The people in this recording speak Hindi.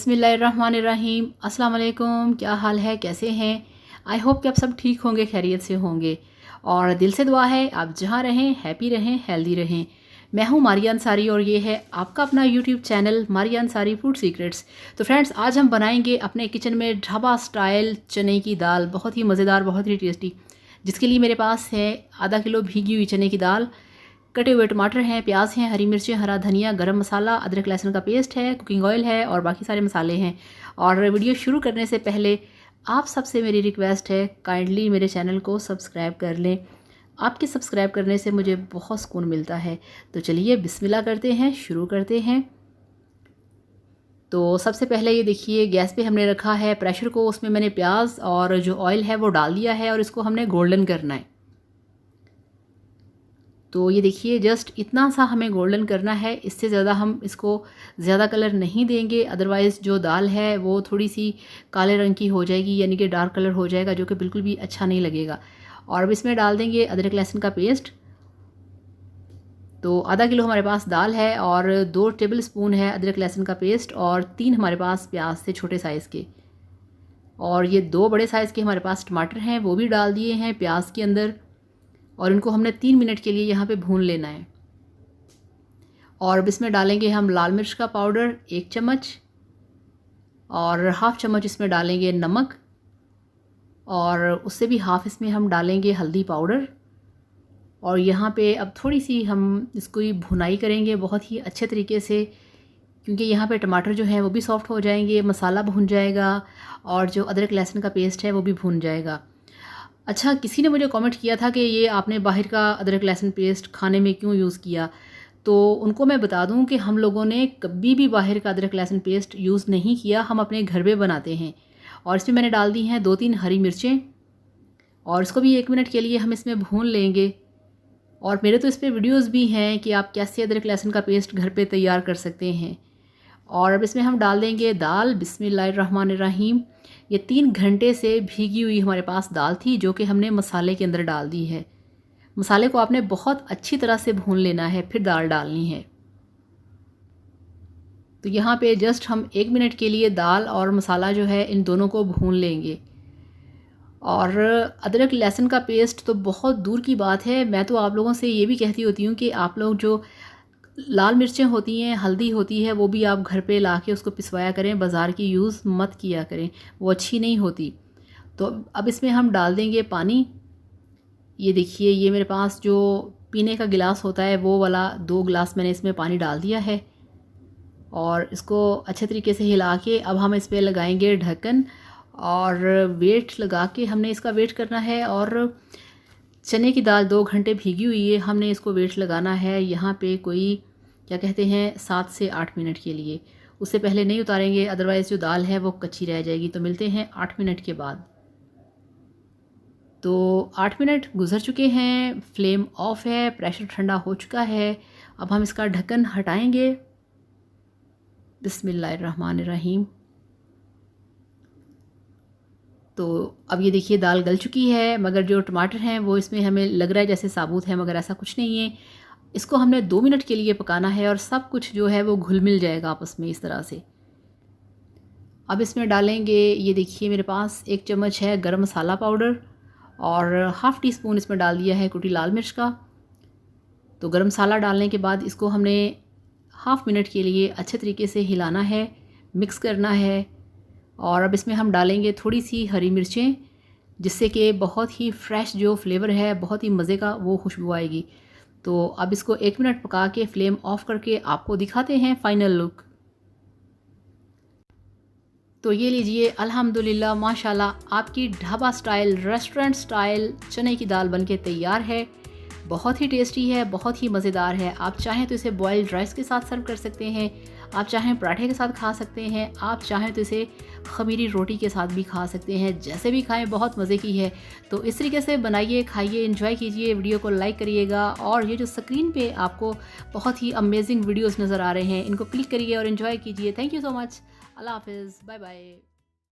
बिस्मिल्लाहिर्रहमानिर्रहीम। अस्सलाम वालेकुम। क्या हाल है, कैसे हैं? आई होप कि आप सब ठीक होंगे, खैरियत से होंगे। और दिल से दुआ है आप जहाँ रहें हैप्पी रहें, हेल्दी रहें। मैं हूँ मारिया अंसारी और ये है आपका अपना YouTube channel Maria Ansari food secrets. तो फ्रेंड्स, आज हम बनाएंगे अपने किचन में ढाबा स्टाइल चने की दाल, बहुत ही मज़ेदार, बहुत ही टेस्टी। जिसके लिए मेरे पास है आधा किलो भीगी हुई चने की दाल, कटे हुए टमाटर हैं, प्याज हैं, हरी मिर्चें, हरा धनिया, गरम मसाला, अदरक लहसुन का पेस्ट है, कुकिंग ऑयल है और बाकी सारे मसाले हैं। और वीडियो शुरू करने से पहले आप सबसे मेरी रिक्वेस्ट है, काइंडली मेरे चैनल को सब्सक्राइब कर लें। आपके सब्सक्राइब करने से मुझे बहुत सुकून मिलता है। तो चलिए बिस्मिल्लाह करते हैं, शुरू करते हैं। तो सबसे पहले ये देखिए, गैस पे हमने रखा है प्रेशर को, उसमें मैंने प्याज और जो ऑयल है वो डाल दिया है और इसको हमने गोल्डन करना है। तो ये देखिए, जस्ट इतना सा हमें गोल्डन करना है, इससे ज़्यादा हम इसको ज़्यादा कलर नहीं देंगे, अदरवाइज़ जो दाल है वो थोड़ी सी काले रंग की हो जाएगी, यानी कि डार्क कलर हो जाएगा, जो कि बिल्कुल भी अच्छा नहीं लगेगा। और अब इसमें डाल देंगे अदरक लहसुन का पेस्ट। तो आधा किलो हमारे पास दाल है और 2 टेबल स्पून है अदरक लहसुन का पेस्ट और 3 हमारे पास प्याज थे छोटे साइज़ के। और ये 2 बड़े साइज़ के हमारे पास टमाटर हैं, वो भी डाल दिए हैं प्याज के अंदर और इनको हमने 3 मिनट के लिए यहाँ पे भून लेना है। और अब इसमें डालेंगे हम लाल मिर्च का पाउडर 1 चम्मच और हाफ़ चम्मच इसमें डालेंगे नमक और उससे भी हाफ़ इसमें हम डालेंगे हल्दी पाउडर। और यहाँ पे अब थोड़ी सी हम इसको भुनाई करेंगे बहुत ही अच्छे तरीके से, क्योंकि यहाँ पे टमाटर जो है वो भी सॉफ्ट हो जाएंगे, मसाला भुन जाएगा और जो अदरक लहसुन का पेस्ट है वो भी भुन जाएगा। अच्छा, किसी ने मुझे कमेंट किया था कि ये आपने बाहर का अदरक लहसुन पेस्ट खाने में क्यों यूज़ किया। तो उनको मैं बता दूं कि हम लोगों ने कभी भी बाहर का अदरक लहसुन पेस्ट यूज़ नहीं किया, हम अपने घर में बनाते हैं। और इसमें मैंने डाल दी हैं 2-3 हरी मिर्चें और इसको भी 1 मिनट के लिए हम इसमें भून लेंगे। और मेरे तो इस पर वीडियोज़ भी हैं कि आप कैसे अदरक लहसुन का पेस्ट घर पर तैयार कर सकते हैं। और अब इसमें हम डाल देंगे दाल। बिस्मिल्लाहिर्रहमानिर्रहीम। ये 3 घंटे से भीगी हुई हमारे पास दाल थी, जो कि हमने मसाले के अंदर डाल दी है। मसाले को आपने बहुत अच्छी तरह से भून लेना है, फिर दाल डालनी है। तो यहाँ पे जस्ट हम 1 मिनट के लिए दाल और मसाला जो है इन दोनों को भून लेंगे। और अदरक लहसुन का पेस्ट तो बहुत दूर की बात है, मैं तो आप लोगों से ये भी कहती होती हूँ कि आप लोग जो लाल मिर्चें होती हैं, हल्दी होती है, वो भी आप घर पे लाके उसको पिसवाया करें, बाज़ार की यूज़ मत किया करें, वो अच्छी नहीं होती। तो अब इसमें हम डाल देंगे पानी। ये देखिए, ये मेरे पास जो पीने का गिलास होता है वो वाला 2 गिलास मैंने इसमें पानी डाल दिया है। और इसको अच्छे तरीके से हिला के अब हम इस पर लगाएंगे ढक्कन और वेट लगा के हमने इसका वेट करना है। और चने की दाल 2 घंटे भीगी हुई है, हमने इसको वेट लगाना है यहाँ पे कोई क्या कहते हैं 7 से 8 मिनट के लिए। उससे पहले नहीं उतारेंगे, अदरवाइज़ जो दाल है वो कच्ची रह जाएगी। तो मिलते हैं 8 मिनट के बाद। तो 8 मिनट गुजर चुके हैं, फ्लेम ऑफ है, प्रेशर ठंडा हो चुका है। अब हम इसका ढक्कन हटाएंगे। बिस्मिल्लाहिर्रहमानिर्रहीम। तो अब ये देखिए, दाल गल चुकी है, मगर जो टमाटर हैं वो इसमें हमें लग रहा है जैसे साबुत है, मगर ऐसा कुछ नहीं है। इसको हमने 2 मिनट के लिए पकाना है और सब कुछ जो है वो घुल मिल जाएगा आपस में इस तरह से। अब इसमें डालेंगे, ये देखिए मेरे पास 1 चम्मच है गरम मसाला पाउडर और हाफ़ टी स्पून इसमें डाल दिया है कुटी लाल मिर्च का। तो गरम मसाला डालने के बाद इसको हमने हाफ़ मिनट के लिए अच्छे तरीके से हिलाना है, मिक्स करना है। और अब इसमें हम डालेंगे थोड़ी सी हरी मिर्चें, जिससे कि बहुत ही फ्रेश जो फ्लेवर है, बहुत ही मज़े का वो खुशबू आएगी। तो अब इसको 1 मिनट पका के फ्लेम ऑफ करके आपको दिखाते हैं फ़ाइनल लुक। तो ये लीजिए, अल्हम्दुलिल्लाह माशाल्लाह, आपकी ढाबा स्टाइल, रेस्टोरेंट स्टाइल चने की दाल बनके तैयार है। बहुत ही टेस्टी है, बहुत ही मज़ेदार है। आप चाहें तो इसे बॉइल्ड राइस के साथ सर्व कर सकते हैं, आप चाहें पराठे के साथ खा सकते हैं, आप चाहें तो इसे ख़मीरी रोटी के साथ भी खा सकते हैं, जैसे भी खाएं, बहुत मज़े की है। तो इस तरीके से बनाइए, खाइए, एंजॉय कीजिए। वीडियो को लाइक करिएगा और ये जो स्क्रीन पे आपको बहुत ही अमेजिंग वीडियोस नज़र आ रहे हैं, इनको क्लिक करिए और एंजॉय कीजिए। Thank you so much. अल्लाह हाफ़िज़, बाय बाय।